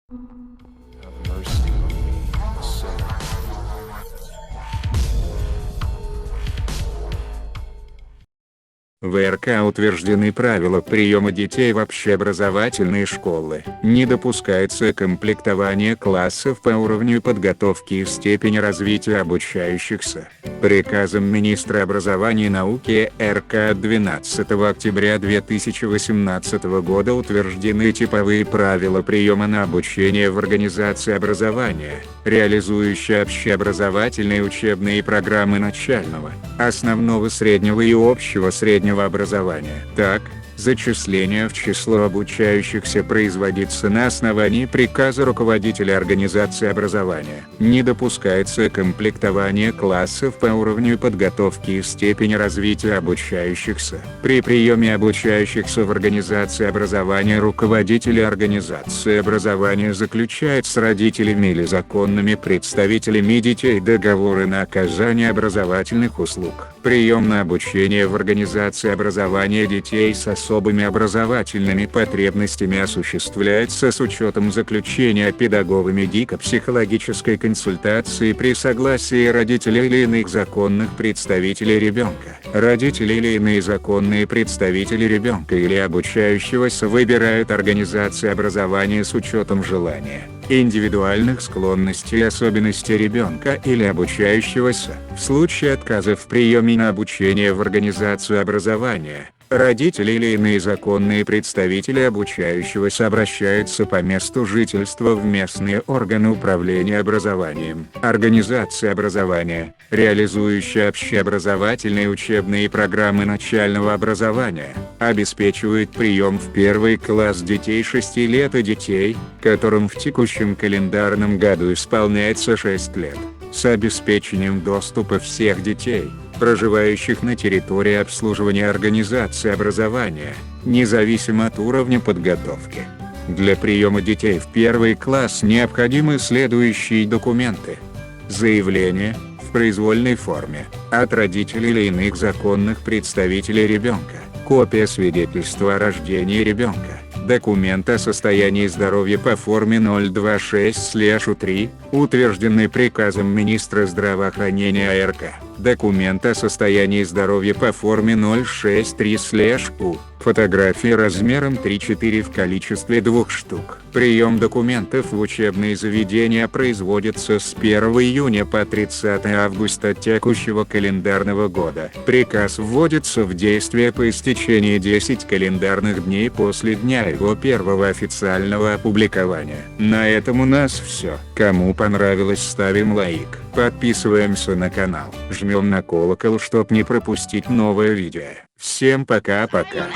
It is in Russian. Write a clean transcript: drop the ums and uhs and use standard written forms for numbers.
Have mercy on me, a sinner. В РК утверждены правила приема детей в общеобразовательные школы. Не допускается комплектование классов по уровню подготовки и степени развития обучающихся. Приказом министра образования и науки РК 12 октября 2018 года утверждены типовые правила приема на обучение в организации образования, реализующие общеобразовательные учебные программы начального, основного среднего и общего среднего образования. Так, зачисление в число обучающихся производится на основании приказа руководителя организации образования. Не допускается комплектование классов по уровню подготовки и степени развития обучающихся. При приеме обучающихся в организации образования руководители организации образования заключают с родителями или законными представителями детей договоры на оказание образовательных услуг. Прием на обучение в организации образования детей с особыми образовательными потребностями осуществляется с учетом заключения педагого-медико-психологической консультации при согласии родителей или иных законных представителей ребенка. Родители или иные законные представители ребенка или обучающегося выбирают организации образования с учетом желания, индивидуальных склонностей и особенностей ребенка или обучающегося. В случае отказа в приеме на обучение в организацию образования, родители или иные законные представители обучающегося обращаются по месту жительства в местные органы управления образованием. Организация образования, реализующая общеобразовательные учебные программы начального образования, обеспечивает прием в первый класс детей 6 лет и детей, которым в текущем календарном году исполняется 6 лет, с обеспечением доступа всех детей, проживающих на территории обслуживания организации образования, независимо от уровня подготовки. Для приема детей в первый класс необходимы следующие документы. Заявление, в произвольной форме, от родителей или иных законных представителей ребенка, копия свидетельства о рождении ребенка, документ о состоянии здоровья по форме 026/3, утвержденный приказом министра здравоохранения АРК, документ о состоянии здоровья по форме 063/У, фотографии размером 3:4 в количестве 2 штук. Прием документов в учебные заведения производится с 1 июня по 30 августа текущего календарного года. Приказ вводится в действие по истечении 10 календарных дней после дня его первого официального опубликования. На этом у нас все. Кому понравилось, ставим лайк, подписываемся на канал, жмем на колокол, чтоб не пропустить новое видео. Всем пока-пока.